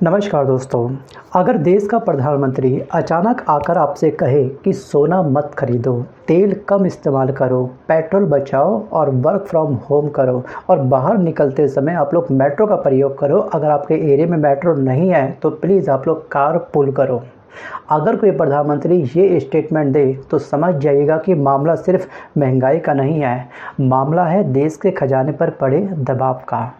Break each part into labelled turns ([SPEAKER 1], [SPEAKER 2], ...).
[SPEAKER 1] नमस्कार दोस्तों। अगर देश का प्रधानमंत्री अचानक आकर आपसे कहे कि सोना मत खरीदो, तेल कम इस्तेमाल करो, पेट्रोल बचाओ और वर्क फ्रॉम होम करो और बाहर निकलते समय आप लोग मेट्रो का प्रयोग करो, अगर आपके एरिया में मेट्रो नहीं है तो प्लीज़ आप लोग कार पुल करो। अगर कोई प्रधानमंत्री ये स्टेटमेंट दे तो समझ जाइएगा कि मामला सिर्फ महंगाई का नहीं है, मामला है देश के खजाने पर पड़े दबाव का।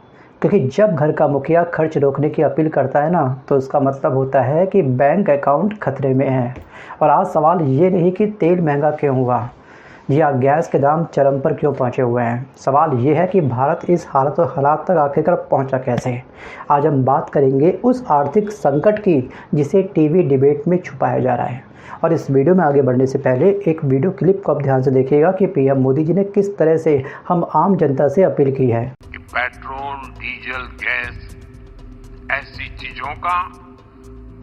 [SPEAKER 1] क्योंकि जब घर का मुखिया खर्च रोकने की अपील करता है ना, तो उसका मतलब होता है कि बैंक अकाउंट खतरे में है। और आज सवाल ये नहीं कि तेल महंगा क्यों हुआ या गैस के दाम चरम पर क्यों पहुंचे हुए हैं, सवाल ये है कि भारत इस हालात तक आखिरकार पहुंचा कैसे। आज हम बात करेंगे उस आर्थिक संकट की जिसे टीवी डिबेट में छुपाया जा रहा है। और इस वीडियो में आगे बढ़ने से पहले एक वीडियो क्लिप को आप ध्यान से देखिएगा कि पीएम मोदी जी ने किस तरह से हम आम जनता से अपील की है।
[SPEAKER 2] पेट्रोल, डीजल, गैस ऐसी चीजों का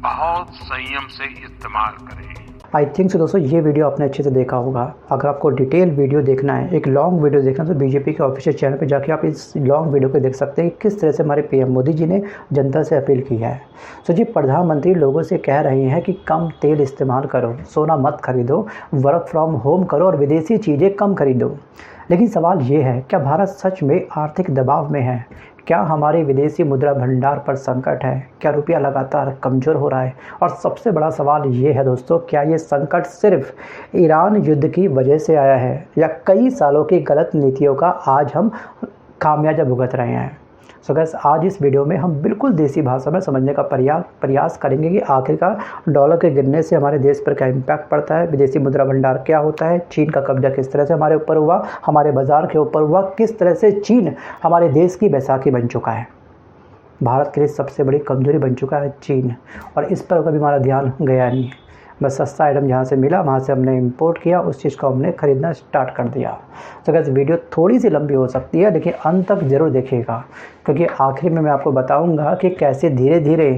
[SPEAKER 2] बहुत संयम से इस्तेमाल करें।
[SPEAKER 1] आई थिंक सो दोस्तों, ये वीडियो आपने अच्छे से देखा होगा। अगर आपको डिटेल वीडियो देखना है, एक लॉन्ग वीडियो देखना है, तो बीजेपी के ऑफिशियल चैनल पे जाके आप इस लॉन्ग वीडियो को देख सकते हैं कि किस तरह से हमारे पीएम मोदी जी ने जनता से अपील की है। सो जी, प्रधानमंत्री लोगों से कह रहे हैं कि कम तेल इस्तेमाल करो, सोना मत खरीदो, वर्क फ्रॉम होम करो और विदेशी चीज़ें कम खरीदो। लेकिन सवाल ये है, क्या भारत सच में आर्थिक दबाव में है? क्या हमारे विदेशी मुद्रा भंडार पर संकट है? क्या रुपया लगातार कमज़ोर हो रहा है? और सबसे बड़ा सवाल ये है दोस्तों, क्या ये संकट सिर्फ ईरान युद्ध की वजह से आया है या कई सालों की गलत नीतियों का आज हम खामियाजा भुगत रहे हैं? सो गाइस, आज इस वीडियो में हम बिल्कुल देसी भाषा में समझने का प्रयास करेंगे कि आखिरकार डॉलर के गिरने से हमारे देश पर क्या इम्पैक्ट पड़ता है, विदेशी मुद्रा भंडार क्या होता है, चीन का कब्जा किस तरह से हमारे ऊपर हुआ, हमारे बाजार के ऊपर हुआ, किस तरह से चीन हमारे देश की बैसाखी बन चुका है। भारत के लिए सबसे बड़ी कमजोरी बन चुका है चीन, और इस पर कभी हमारा ध्यान गया नहीं। बस सस्ता आइटम जहाँ से मिला वहाँ से हमने इंपोर्ट किया, उस चीज़ को हमने ख़रीदना स्टार्ट कर दिया। तो गाइस, वीडियो थोड़ी सी लंबी हो सकती है, लेकिन अंत तक ज़रूर देखिएगा, क्योंकि आखिर में मैं आपको बताऊंगा कि कैसे धीरे धीरे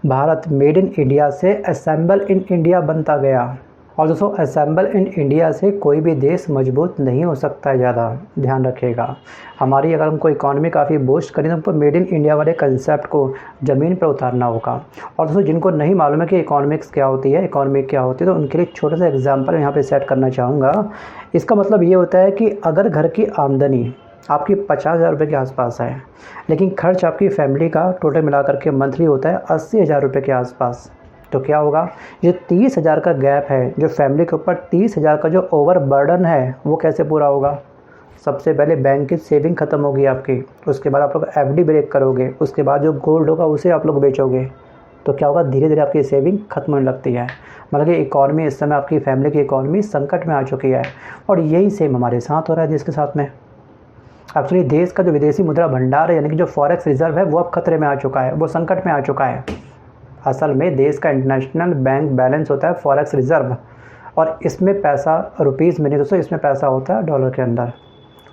[SPEAKER 1] भारत मेड इन इंडिया से असेंबल इन इंडिया बनता गया। और दोस्तों, असेंबल इन इंडिया से कोई भी देश मजबूत नहीं हो सकता है ज़्यादा, ध्यान रखिएगा। हमारी अगर हमको इकॉनमी काफ़ी बूस्ट करें तो हमको मेड इन इंडिया वाले कंसेप्ट को ज़मीन पर उतारना होगा। और दोस्तों, जिनको नहीं मालूम है कि इकोनॉमिक्स क्या होती है, इकोनॉमिक क्या होती है, तो उनके लिए छोटा सा एग्जाम्पल यहाँ पे सेट करना चाहूँगा। इसका मतलब ये होता है कि अगर घर की आमदनी आपकी 50,000 रुपये के आसपास है, लेकिन खर्च आपकी फैमिली का टोटल मिलाकर के मंथली होता है 80,000 रुपये के आसपास, तो क्या होगा? ये 30,000 का गैप है, जो फैमिली के ऊपर 30,000 का जो ओवर बर्डन है, वो कैसे पूरा होगा? सबसे पहले बैंक की सेविंग ख़त्म होगी आपकी, उसके बाद आप लोग एफडी ब्रेक करोगे, उसके बाद जो गोल्ड होगा उसे आप लोग बेचोगे, तो क्या होगा? धीरे धीरे आपकी सेविंग खत्म होने लगती है। मतलब कि इकॉनमी इस समय, आपकी फैमिली की इकॉनमी संकट में आ चुकी है। और यही सेम हमारे साथ हो रहा है देश के साथ में। एक्चुअली देश का जो विदेशी मुद्रा भंडार है, यानी कि जो फॉरेक्स रिजर्व है, वो अब खतरे में आ चुका है, वो संकट में आ चुका है। असल में देश का इंटरनेशनल बैंक बैलेंस होता है फॉरेक्स रिजर्व, और इसमें पैसा रुपीज़ में नहीं दोस्तों, इसमें पैसा होता है डॉलर के अंदर।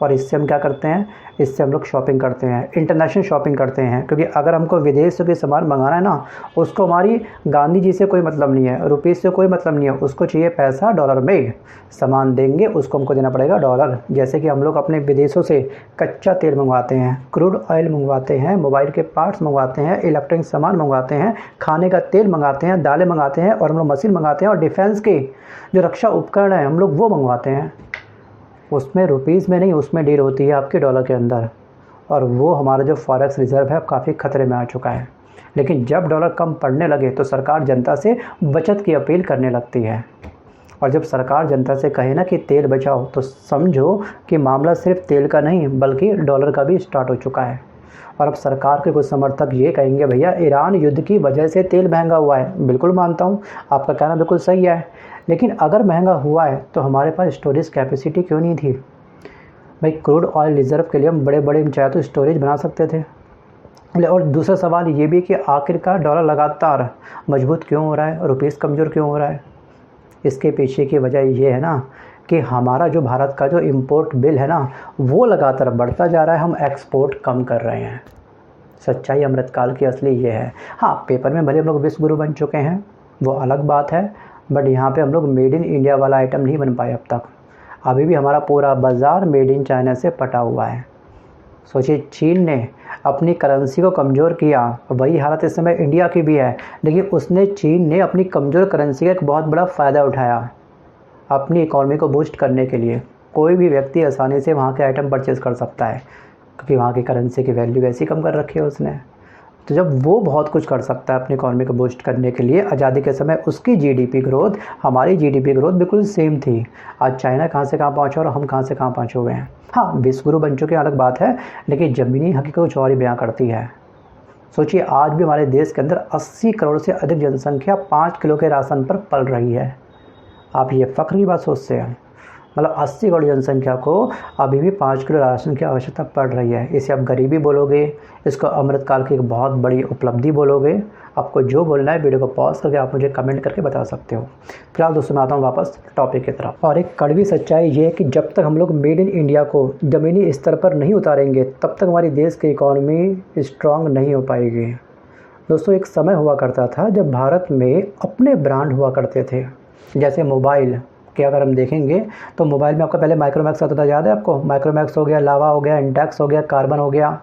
[SPEAKER 1] और इससे हम क्या करते हैं? इससे हम लोग शॉपिंग करते हैं, इंटरनेशनल शॉपिंग करते हैं। क्योंकि अगर हमको विदेश से कोई सामान मंगाना है ना, उसको हमारी गांधी जी से कोई मतलब नहीं है, रुपीज़ से कोई मतलब नहीं है, उसको चाहिए पैसा डॉलर में। सामान देंगे उसको हमको देना पड़ेगा डॉलर। जैसे कि हम लोग अपने विदेशों से कच्चा तेल मंगवाते हैं, क्रूड ऑयल मंगवाते हैं, मोबाइल के पार्ट्स मंगवाते हैं, इलेक्ट्रॉनिक सामान मंगवाते हैं, खाने का तेल मंगाते हैं, दालें मंगाते हैं, और हम लोग मशीन मंगाते हैं, और डिफेंस के जो रक्षा उपकरण है हम लोग वो मंगवाते हैं। उसमें रुपीज़ में नहीं, उसमें डील होती है आपके डॉलर के अंदर। और वो हमारा जो फॉरेक्स रिजर्व है काफ़ी खतरे में आ चुका है। लेकिन जब डॉलर कम पड़ने लगे तो सरकार जनता से बचत की अपील करने लगती है। और जब सरकार जनता से कहे ना कि तेल बचाओ, तो समझो कि मामला सिर्फ तेल का नहीं बल्कि डॉलर का भी स्टार्ट हो चुका है। और अब सरकार के कुछ समर्थक ये कहेंगे, भैया ईरान युद्ध की वजह से तेल महंगा हुआ है। बिल्कुल मानता हूँ, आपका कहना बिल्कुल सही है, लेकिन अगर महंगा हुआ है तो हमारे पास स्टोरेज कैपेसिटी क्यों नहीं थी? भाई, क्रूड ऑयल रिजर्व के लिए हम बड़े बड़े चाहे तो स्टोरेज बना सकते थे। और दूसरा सवाल ये भी कि आखिरकार डॉलर लगातार मजबूत क्यों हो रहा है, रुपीज़ कमज़ोर क्यों हो रहा है? इसके पीछे की वजह ये है ना कि हमारा जो भारत का जो इम्पोर्ट बिल है ना, वो लगातार बढ़ता जा रहा है, हम एक्सपोर्ट कम कर रहे हैं। सच्चाई अमृतकाल की असली ये है। हाँ, पेपर में भले हम लोग विश्व गुरु बन चुके हैं, वो अलग बात है, बट यहाँ पे हम लोग मेड इन इंडिया वाला आइटम नहीं बन पाए अब तक। अभी भी हमारा पूरा बाज़ार मेड इन चाइना से पटा हुआ है। सोचिए, चीन ने अपनी करेंसी को कमज़ोर किया। वही हालत इस समय इंडिया की भी है, लेकिन चीन ने अपनी कमज़ोर करेंसी का एक बहुत बड़ा फ़ायदा उठाया अपनी इकॉनमी को बूस्ट करने के लिए। कोई भी व्यक्ति आसानी से वहाँ के आइटम परचेज़ कर सकता है, क्योंकि वहाँ की करेंसी की वैल्यू वैसी कम कर रखी है उसने। तो जब वो बहुत कुछ कर सकता है अपनी इकॉनमी को बूस्ट करने के लिए, आज़ादी के समय उसकी जीडीपी ग्रोथ, हमारी जीडीपी ग्रोथ बिल्कुल सेम थी। आज चाइना कहाँ से कहाँ पहुँचा और हम कहाँ से कहाँ पहुँचे हुए हैं। हाँ, विश्वगुरु बन चुके अलग बात है, लेकिन ज़मीनी हकीकत कुछ और ही बयां करती है। सोचिए, आज भी हमारे देश के अंदर 80 करोड़ से अधिक जनसंख्या 5 किलो के राशन पर पल रही है। आप ये फ़ख्र की बात सोचते हैं, मतलब 80 करोड़ जनसंख्या को अभी भी 5 किलो राशन की आवश्यकता पड़ रही है। इसे आप गरीबी बोलोगे, इसको अमृतकाल की एक बहुत बड़ी उपलब्धि बोलोगे, आपको जो बोलना है वीडियो को पॉज करके आप मुझे कमेंट करके बता सकते हो। फिलहाल दोस्तों मैं आता हूँ वापस टॉपिक की तरफ। और एक कड़वी सच्चाई ये है कि जब तक हम लोग मेड इन इंडिया को ज़मीनी स्तर पर नहीं उतारेंगे, तब तक हमारी देश की इकॉनमी स्ट्रांग नहीं हो पाएगी। दोस्तों, एक समय हुआ करता था जब भारत में अपने ब्रांड हुआ करते थे, जैसे मोबाइल कि अगर हम देखेंगे तो मोबाइल में आपका पहले माइक्रोमैक्स आता था, याद है आपको? माइक्रोमैक्स हो गया, लावा हो गया, इंटेक्स हो गया, कार्बन हो गया,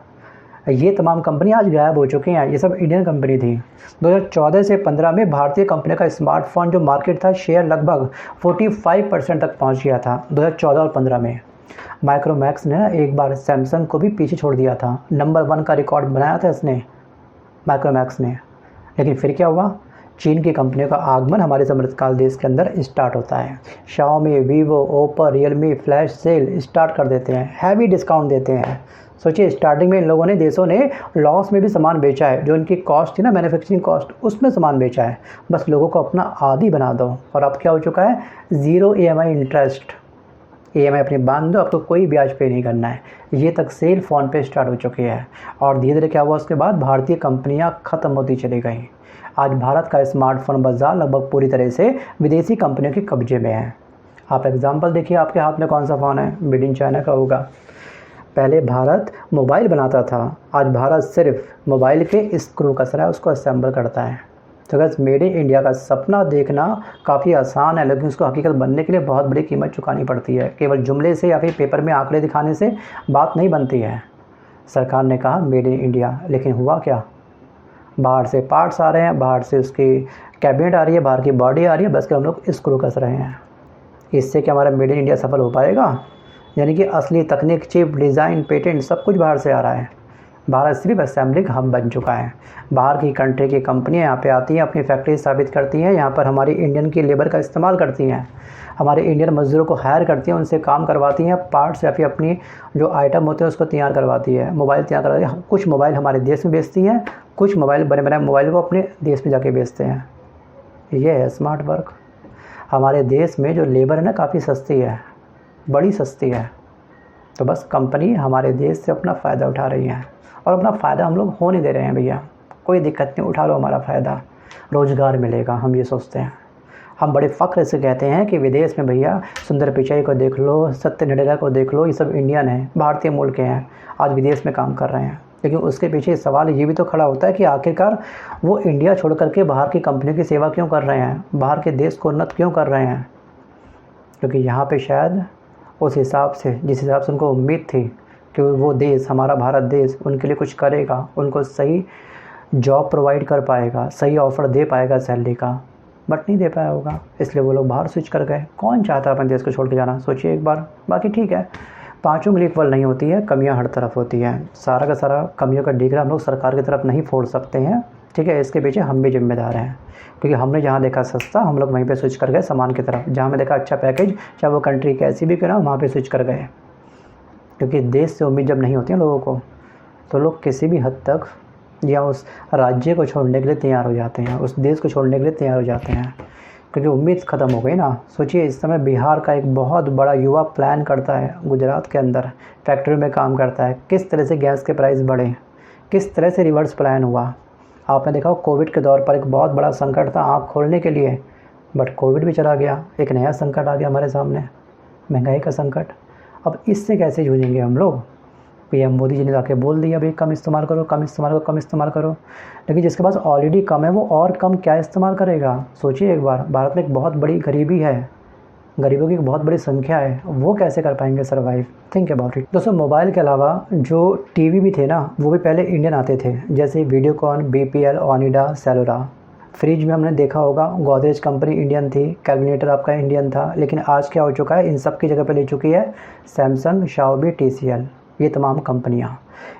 [SPEAKER 1] ये तमाम कंपनी आज गायब हो चुकी हैं। ये सब इंडियन कंपनी थी। 2014 से 15 में भारतीय कंपनी का स्मार्टफोन जो मार्केट था, शेयर लगभग 45% तक पहुंच गया था 2014 और 15 में। माइक्रोमैक्स ने एक बार सैमसंग को भी पीछे छोड़ दिया था, नंबर 1 का रिकॉर्ड बनाया था इसने, माइक्रोमैक्स ने। लेकिन फिर क्या हुआ? चीन की कंपनियों का आगमन हमारे अमृतकाल देश के अंदर स्टार्ट होता है। Xiaomi, Vivo, Oppo, Realme flash sale start कर देते हैं, हैवी डिस्काउंट देते हैं। सोचिए, स्टार्टिंग में इन लोगों ने, देशों ने लॉस में भी सामान बेचा है। जो इनकी कॉस्ट थी ना, मैन्युफैक्चरिंग कॉस्ट, उसमें सामान बेचा है। बस लोगों को अपना आदी बना दो। और अब क्या हो चुका है? 0 EMI इंटरेस्ट। EMI अपनी बांध दो, आपको कोई ब्याज पे नहीं करना है। ये तक सेल फ़ोन पे स्टार्ट हो चुकी है। और धीरे धीरे क्या हुआ उसके बाद? भारतीय कंपनियां ख़त्म होती चली गई। आज भारत का स्मार्टफोन बाज़ार लगभग पूरी तरह से विदेशी कंपनियों के कब्जे में है। आप एग्जांपल देखिए, आपके हाथ में कौन सा फ़ोन है? मेड इन चाइना का होगा। पहले भारत मोबाइल बनाता था, आज भारत सिर्फ मोबाइल के स्क्रू कस रहा है, उसको असेंबल करता है। तो बस मेड इन इंडिया का सपना देखना काफ़ी आसान है, लेकिन उसको हकीकत बनने के लिए बहुत बड़ी कीमत चुकानी पड़ती है। केवल जुमले से या फिर पेपर में आंकड़े दिखाने से बात नहीं बनती है। सरकार ने कहा मेड इन इंडिया, लेकिन हुआ क्या? बाहर से पार्ट्स आ रहे हैं, बाहर से उसकी कैबिनेट आ रही है, बाहर की बॉडी आ रही है, बस के हम लोग स्क्रू कस रहे हैं। इससे क्या हमारा मेड इन इंडिया सफल हो पाएगा? यानी कि असली तकनीक, चिप, डिज़ाइन, पेटेंट सब कुछ बाहर से आ रहा है। भारत सिर्फ असेंबलिंग हब बन चुका है। बाहर की कंट्री की कंपनियां यहाँ पे आती हैं, अपनी फैक्ट्री स्थापित करती हैं, यहाँ पर हमारी इंडियन की लेबर का इस्तेमाल करती हैं, हमारे इंडियन मज़दूरों को हायर करती हैं, उनसे काम करवाती हैं, पार्ट्स या फिर अपनी जो आइटम होते हैं उसको तैयार करवाती है, मोबाइल तैयार करवाती है। कुछ मोबाइल हमारे देश में बेचती हैं, कुछ मोबाइल बने बनाए मोबाइल को अपने देश में जाके बेचते हैं। ये है स्मार्ट वर्क। हमारे देश में जो लेबर है ना, काफ़ी सस्ती है, बड़ी सस्ती है। तो बस कंपनी हमारे देश से अपना फ़ायदा उठा रही है, और अपना फ़ायदा हम लोग हो नहीं दे रहे हैं। भैया कोई दिक्कत नहीं, उठा लो हमारा फ़ायदा, रोज़गार मिलेगा, हम ये सोचते हैं। हम बड़े फ़ख्र से कहते हैं कि विदेश में भैया सुंदर पिचाई को देख लो, सत्य नडेला को देख लो, ये सब इंडियन हैं, भारतीय मूल के हैं, आज विदेश में काम कर रहे हैं। लेकिन उसके पीछे सवाल ये भी तो खड़ा होता है कि आखिरकार वो इंडिया छोड़ करके बाहर की कंपनियों की सेवा क्यों कर रहे हैं, बाहर के देश को उन्नत क्यों कर रहे हैं? क्योंकि यहाँ पे शायद उस हिसाब से, जिस हिसाब से उनको उम्मीद थी कि वो देश, हमारा भारत देश उनके लिए कुछ करेगा, उनको सही जॉब प्रोवाइड कर पाएगा, सही ऑफ़र दे पाएगा सैलरी का, बट नहीं दे पाया होगा, इसलिए वो लोग बाहर स्विच कर गए। कौन चाहता है अपने देश को छोड़ के जाना? सोचिए एक बार। बाकी ठीक है, पाँचों उंगली इक्वल नहीं होती है, कमियां हर तरफ होती हैं। सारा का सारा कमियों का डिगरा हम लोग सरकार की तरफ नहीं फोड़ सकते हैं, ठीक है? इसके पीछे हम भी जिम्मेदार हैं, क्योंकि हमने जहाँ देखा सस्ता, हम लोग वहीं पे स्विच कर गए सामान की तरफ। जहाँ हमें देखा अच्छा पैकेज, चाहे वो कंट्री कैसी भी क्यों ना, वहाँ पे स्विच कर गए। क्योंकि देश से उम्मीद जब नहीं होती है लोगों को, तो लोग किसी भी हद तक या उस राज्य को छोड़ने के लिए तैयार हो जाते हैं, उस देश को छोड़ने के लिए तैयार हो जाते हैं, क्योंकि उम्मीद ख़त्म हो गई ना। सोचिए, इस समय बिहार का एक बहुत बड़ा युवा प्लान करता है, गुजरात के अंदर फैक्ट्री में काम करता है, किस तरह से गैस के प्राइस बढ़े, किस तरह से रिवर्स प्लान हुआ। आपने देखा कोविड के दौर पर एक बहुत बड़ा संकट था आँख खोलने के लिए, बट कोविड भी चला गया, एक नया संकट आ गया हमारे सामने, महंगाई का संकट। अब इससे कैसे जूझेंगे हम लोग? पीएम मोदी जी ने जाके बोल दिया भाई कम इस्तेमाल करो, कम इस्तेमाल करो, कम इस्तेमाल करो, लेकिन जिसके पास ऑलरेडी कम है वो और कम क्या इस्तेमाल करेगा? सोचिए एक बार, भारत में एक बहुत बड़ी गरीबी है, गरीबों की एक बहुत बड़ी संख्या है, वो कैसे कर पाएंगे सर्वाइव? Think about it. दोस्तों मोबाइल के अलावा जो टीवी भी थे ना, वो भी पहले इंडियन आते थे, जैसे वीडियोकॉन, बीपीएल, ओनिडा, सेलुरा। फ्रिज में हमने देखा होगा गोदरेज कंपनी इंडियन थी, कैलकुलेटर आपका इंडियन था, लेकिन आज क्या हो चुका है, इन सब की जगह पे ले चुकी है सैमसंग, शाओमी, टीसीएल, ये तमाम कंपनियाँ।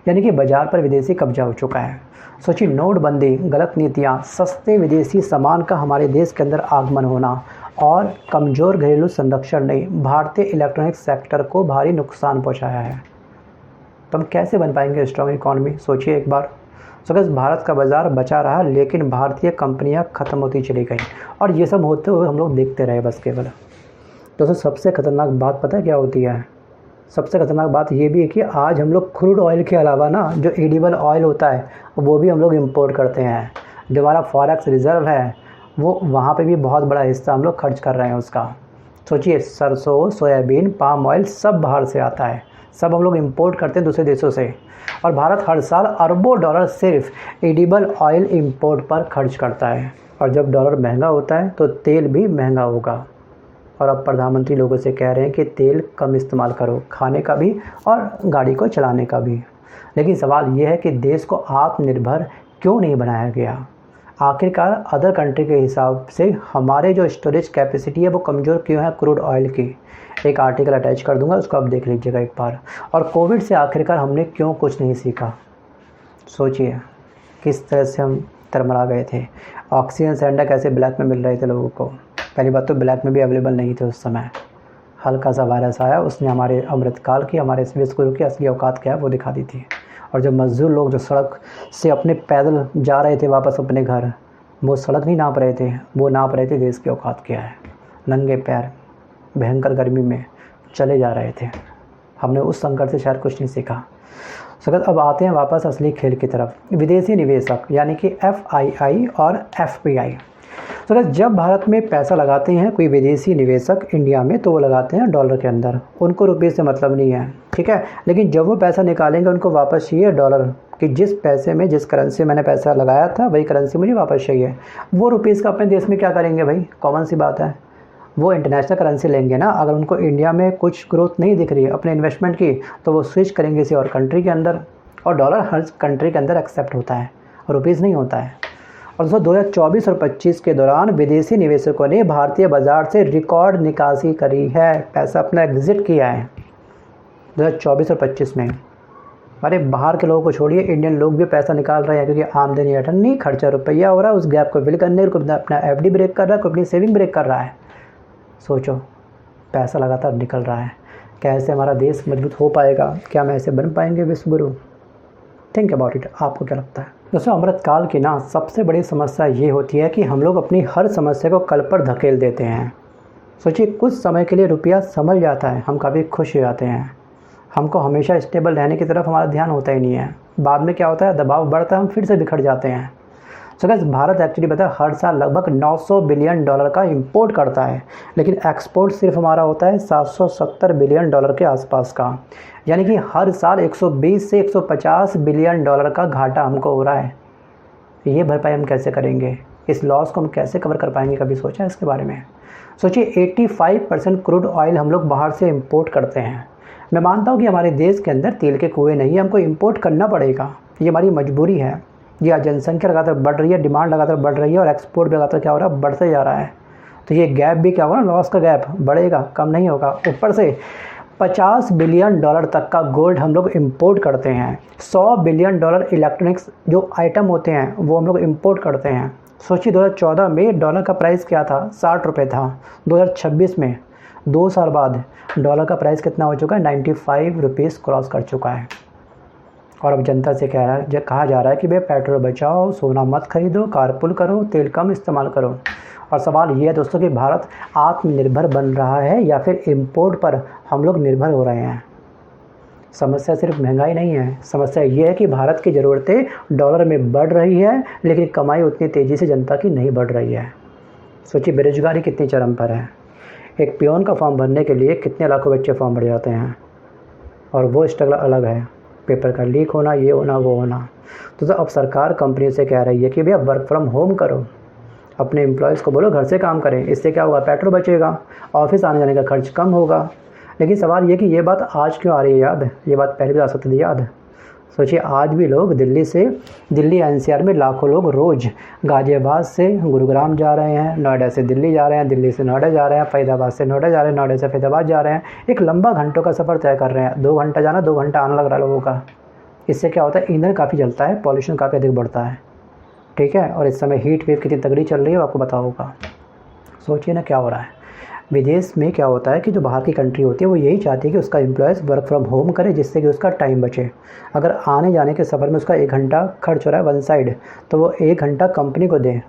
[SPEAKER 1] यानी कि बाज़ार पर विदेशी कब्जा हो चुका है। सोचिए, नोटबंदी, गलत नीतियाँ, सस्ते विदेशी सामान का हमारे देश के अंदर आगमन होना और कमज़ोर घरेलू संरक्षण ने भारतीय इलेक्ट्रॉनिक सेक्टर को भारी नुकसान पहुँचाया है। तो हम कैसे बन पाएंगे स्ट्रॉन्ग इकॉनमी? सोचिए एक बार। सो गाइस, भारत का बाज़ार बचा रहा, लेकिन भारतीय कंपनियां ख़त्म होती चली गई और ये सब होते हुए हम लोग देखते रहे बस केवल। दोस्तों सबसे ख़तरनाक बात पता है क्या होती है? सबसे ख़तरनाक बात ये भी है कि आज हम लोग क्रूड ऑयल के अलावा ना, जो एडिबल ऑयल होता है वो भी हम लोग इम्पोर्ट करते हैं। जो हमारा फॉरेक्स रिज़र्व है वो वहाँ पे भी बहुत बड़ा हिस्सा हम लोग खर्च कर रहे हैं उसका। सोचिए, सरसों, सोयाबीन, पाम ऑयल सब बाहर से आता है, सब हम लोग इम्पोर्ट करते हैं दूसरे देशों से। और भारत हर साल अरबों डॉलर सिर्फ एडिबल ऑयल इंपोर्ट पर खर्च करता है। और जब डॉलर महंगा होता है तो तेल भी महंगा होगा। और अब प्रधानमंत्री लोगों से कह रहे हैं कि तेल कम इस्तेमाल करो, खाने का भी और गाड़ी को चलाने का भी। लेकिन सवाल यह है कि देश को आत्मनिर्भर क्यों नहीं बनाया गया? आखिरकार अदर कंट्री के हिसाब से हमारे जो स्टोरेज कैपेसिटी है वो कमज़ोर क्यों है क्रूड ऑयल की? एक आर्टिकल अटैच कर दूंगा, उसको आप देख लीजिएगा एक बार। और कोविड से आखिरकार हमने क्यों कुछ नहीं सीखा? सोचिए किस तरह से हम तरमरा गए थे। ऑक्सीजन सिलेंडर कैसे ब्लैक में मिल रहे थे लोगों को। पहली बात तो ब्लैक में भी अवेलेबल नहीं थे उस समय। हल्का सा वायरस आया, उसने हमारे अमृतकाल की, हमारे विश्वगुरु की असली औकात क्या है वो दिखा दी थी। और जो मजदूर लोग जो सड़क से अपने पैदल जा रहे थे वापस अपने घर, वो सड़क नहीं नाप रहे थे, वो नाप रहे थे देश की औकात क्या है। नंगे पैर भयंकर गर्मी में चले जा रहे थे। हमने उस संकट से शायद कुछ नहीं सीखा। सगत अब आते हैं वापस असली खेल की तरफ। विदेशी निवेशक यानी कि FII और FPI। तो जब भारत में पैसा लगाते हैं कोई विदेशी निवेशक इंडिया में, तो वो लगाते हैं डॉलर के अंदर, उनको रुपये से मतलब नहीं है, ठीक है। लेकिन जब वो पैसा निकालेंगे उनको वापस चाहिए डॉलर, कि जिस पैसे में, जिस करेंसी मैंने पैसा लगाया था वही करेंसी मुझे वापस चाहिए। वो रुपीज़ का अपने देश में क्या करेंगे भाई? कॉमन सी बात है, वो इंटरनेशनल करेंसी लेंगे ना। अगर उनको इंडिया में कुछ ग्रोथ नहीं दिख रही है अपने इन्वेस्टमेंट की, तो वो स्विच करेंगे किसी और कंट्री के अंदर। और डॉलर हर कंट्री के अंदर एक्सेप्ट होता है, रुपीज़ नहीं होता है। और दोस्तों 2024 और 25 के दौरान विदेशी निवेशकों ने भारतीय बाज़ार से रिकॉर्ड निकासी करी है, पैसा अपना एग्जिट किया है 2024 और 25 में। अरे बाहर के लोगों को छोड़िए, इंडियन लोग भी पैसा निकाल रहे हैं, क्योंकि आमदनी अटन नहीं, खर्चा रुपया हो रहा है। उस गैप को फिल करने को अपना FD ब्रेक कर रहा है, कोई अपनी सेविंग ब्रेक कर रहा है। सोचो, पैसा लगातार निकल रहा है। कैसे हमारा देश मजबूत हो पाएगा? क्या हम ऐसे बन पाएंगे विश्वगुरु? Think about it. आपको क्या लगता है? दोस्तों अमृतकाल की ना सबसे बड़ी समस्या ये होती है कि हम लोग अपनी हर समस्या को कल पर धकेल देते हैं। सोचिए, कुछ समय के लिए रुपया संभल जाता है, हम काफ़ी खुश हो जाते हैं, हमको हमेशा स्टेबल रहने की तरफ हमारा ध्यान होता ही नहीं है। बाद में क्या होता है, दबाव बढ़ता है, हम फिर से बिखर जाते हैं। सो गाइस, भारत एक्चुअली पता है हर साल लगभग 900 बिलियन डॉलर का इंपोर्ट करता है, लेकिन एक्सपोर्ट सिर्फ हमारा होता है 770 बिलियन डॉलर के आसपास का। यानी कि हर साल 120 से 150 बिलियन डॉलर का घाटा हमको हो रहा है। ये भरपाई हम कैसे करेंगे? इस लॉस को हम कैसे कवर कर पाएंगे? कभी सोचा है इसके बारे में? सोचिए, 85% क्रूड ऑयल हम लोग बाहर से इंपोर्ट करते हैं। मैं मानता हूँ कि हमारे देश के अंदर तेल के कुएँ नहीं है, हमको इंपोर्ट करना पड़ेगा, ये हमारी मजबूरी है। यह जनसंख्या लगातार बढ़ रही है, डिमांड लगातार बढ़ रही है, और एक्सपोर्ट भी लगातार क्या हो रहा है, बढ़ते जा रहा है। तो ये गैप भी क्या होगा ना, लॉस का गैप बढ़ेगा, कम नहीं होगा। ऊपर से 50 बिलियन डॉलर तक का गोल्ड हम लोग इंपोर्ट करते हैं। 100 बिलियन डॉलर इलेक्ट्रॉनिक्स जो आइटम होते हैं वो हम लोग इंपोर्ट करते हैं। सोचिए, 2014 में डॉलर का प्राइस क्या था? 60 रुपये था। 2026 में 2 साल बाद डॉलर का प्राइस कितना हो चुका है? 95 रुपीज़ क्रॉस कर चुका है। और अब जनता से कहा जा रहा है कि भाई पेट्रोल बचाओ, सोना मत खरीदो, कारपूल करो, तेल कम इस्तेमाल करो। और सवाल ये है दोस्तों कि भारत आत्मनिर्भर बन रहा है या फिर इंपोर्ट पर हम लोग निर्भर हो रहे हैं? समस्या सिर्फ महंगाई नहीं है, समस्या ये है कि भारत की ज़रूरतें डॉलर में बढ़ रही है, लेकिन कमाई उतनी तेज़ी से जनता की नहीं बढ़ रही है। सोचिए, बेरोजगारी कितनी चरम पर है। एक पियोन का फॉर्म भरने के लिए कितने लाखों बच्चे फॉर्म भर जाते हैं, और वो स्ट्रगल अलग है। पेपर का लीक होना, ये होना, वो होना। तो अब सरकार कंपनी से कह रही है कि भैया वर्क फ्रॉम होम करो, अपने एम्प्लॉयज़ को बोलो घर से काम करें, इससे क्या होगा, पेट्रोल बचेगा, ऑफिस आने जाने का खर्च कम होगा। लेकिन सवाल ये कि ये बात आज क्यों आ रही है याद? ये बात पहले भी आ सकती थी याद। सोचिए आज भी लोग दिल्ली एनसीआर में लाखों लोग रोज़ गाज़ियाबाद से गुरुग्राम जा रहे हैं, नोएडा से दिल्ली जा रहे हैं, दिल्ली से नोएडा जा रहे हैं, फरीदाबाद से नोएडा जा रहे हैं, नोएडा से फरीदाबाद जा रहे हैं। एक लंबा घंटों का सफ़र तय कर रहे हैं, 2 घंटा जाना 2 घंटा आना लग रहा है लोगों का। इससे क्या होता है, ईंधन काफ़ी जलता है, पॉल्यूशन काफ़ी अधिक बढ़ता है, ठीक है। और इस समय हीट वेव कितनी तगड़ी चल रही है आपको पता होगा। सोचिए ना क्या हो रहा है। विदेश में क्या होता है कि जो बाहर की कंट्री होती है वो यही चाहती है कि उसका एम्प्लॉयज़ वर्क फ्रॉम होम करे, जिससे कि उसका टाइम बचे। अगर आने जाने के सफ़र में उसका 1 घंटा खर्च हो रहा है वन साइड, तो वो 1 घंटा कंपनी को दें,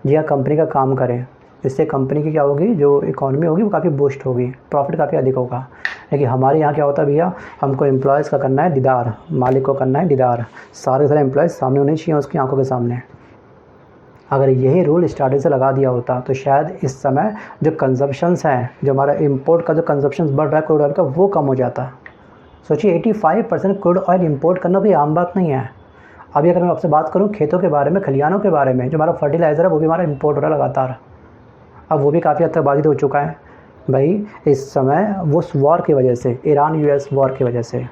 [SPEAKER 1] जी हाँ, कंपनी का काम करें। इससे कंपनी की क्या होगी, जो इकॉनमी होगी वो काफ़ी बूस्ट होगी, प्रॉफिट काफ़ी अधिक होगा। लेकिन हमारे यहाँ क्या होता है भैया, हमको एम्प्लॉयज़ का करना है दीदार, मालिक को करना है दीदार, सारे सारे एम्प्लॉयज़ सामने होने चाहिए उसकी आंखों के सामने। अगर यही रूल स्टार्टिंग से लगा दिया होता तो शायद इस समय जो कंजप्शंस हैं, जो हमारा इंपोर्ट का जो कंजप्शंस बढ़ रहा है क्रूड ऑयल का, वो कम हो जाता। सोचिए 85% क्रूड ऑयल इंपोर्ट करना कोई आम बात नहीं है। अभी अगर मैं आपसे बात करूं खेतों के बारे में, खलिहानों के बारे में, जो हमारा फर्टिलाइज़र है वो भी हमारा इंपोर्ट हो रहा है लगातार। अब वो भी काफ़ी हद तक बाधित हो चुका है भाई इस समय, वो वॉर की वजह से, ईरान यूएस वॉर की वजह से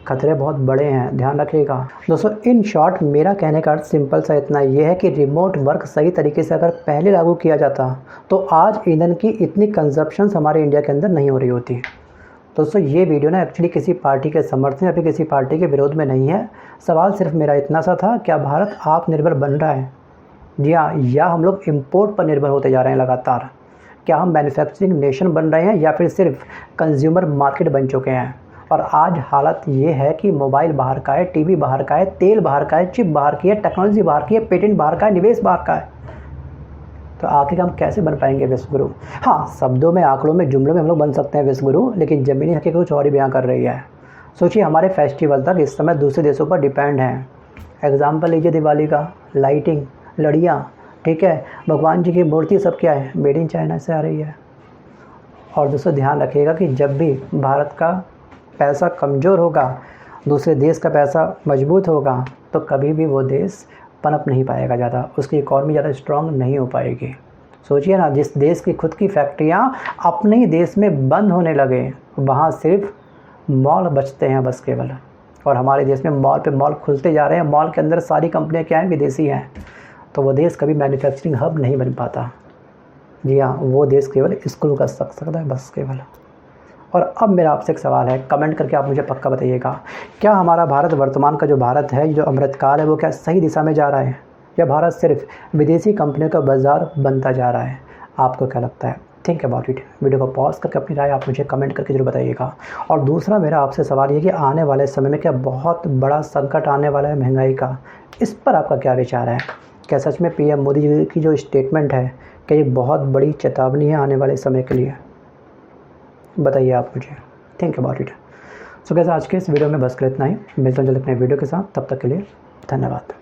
[SPEAKER 1] खतरे बहुत बड़े हैं, ध्यान रखिएगा दोस्तों। इन शॉर्ट मेरा कहने का अर्थ सिंपल सा इतना ये है कि रिमोट वर्क सही तरीके से अगर पहले लागू किया जाता तो आज ईंधन की इतनी कंजप्शंस हमारे इंडिया के अंदर नहीं हो रही होती। दोस्तों ये वीडियो ना एक्चुअली किसी पार्टी के समर्थन या फिर किसी पार्टी के विरोध में नहीं है। सवाल सिर्फ मेरा इतना सा था, क्या भारत आत्मनिर्भर बन रहा है, जी हाँ, या हम लोग इम्पोर्ट पर निर्भर होते जा रहे हैं लगातार? क्या हम मैन्युफैक्चरिंग नेशन बन रहे हैं या फिर सिर्फ कंज्यूमर मार्केट बन चुके हैं? और आज हालत ये है कि मोबाइल बाहर का है, टीवी बाहर का है, तेल बाहर का है, चिप बाहर की है, टेक्नोलॉजी बाहर की है, पेटेंट बाहर का है, निवेश बाहर का है। तो आखिर हम कैसे बन पाएंगे विश्व गुरु? हाँ, शब्दों में, आंकड़ों में, जुमलों में हम लोग बन सकते हैं विश्व गुरु, लेकिन ज़मीनी हकीकत कुछ और ही बयां कर रही है। सोचिए हमारे फेस्टिवल तक इस समय दूसरे देशों पर डिपेंड हैं। एग्जाम्पल लीजिए दिवाली का, लाइटिंग, लड़ियाँ, ठीक है, भगवान जी की मूर्ति सब क्या है, मेड इन चाइना से आ रही है। और दोस्तों ध्यान रखिएगा कि जब भी भारत का पैसा कमज़ोर होगा, दूसरे देश का पैसा मजबूत होगा, तो कभी भी वो देश पनप नहीं पाएगा ज़्यादा, उसकी इकॉनमी ज़्यादा स्ट्रांग नहीं हो पाएगी। सोचिए ना, जिस देश की खुद की फैक्ट्रियाँ अपने ही देश में बंद होने लगे, वहाँ सिर्फ मॉल बचते हैं बस केवल, और हमारे देश में मॉल पे मॉल खुलते जा रहे हैं। मॉल के अंदर सारी कंपनियाँ क्या हैं, विदेशी हैं। तो वो देश कभी मैन्युफैक्चरिंग हब नहीं बन पाता। जी हाँ, वो देश केवल स्कूल का सकता है बस केवल। और अब मेरा आपसे एक सवाल है, कमेंट करके आप मुझे पक्का बताइएगा, क्या हमारा भारत, वर्तमान का जो भारत है, जो अमृतकाल है, वो क्या सही दिशा में जा रहा है, या भारत सिर्फ विदेशी कंपनियों का बाजार बनता जा रहा है? आपको क्या लगता है? Think about it. वीडियो को पॉज करके अपनी राय आप मुझे कमेंट करके जरूर बताइएगा। और दूसरा मेरा आपसे सवाल ये कि आने वाले समय में क्या बहुत बड़ा संकट आने वाला है महंगाई का, इस पर आपका क्या विचार है? क्या सच में पीएम मोदी जी की जो स्टेटमेंट है, क्या ये बहुत बड़ी चेतावनी है आने वाले समय के लिए? बताइए आप मुझे, think about it. So guys, आज के इस वीडियो में बस कर इतना ही। मिलता हूं जल्द अपने वीडियो के साथ, तब तक के लिए धन्यवाद।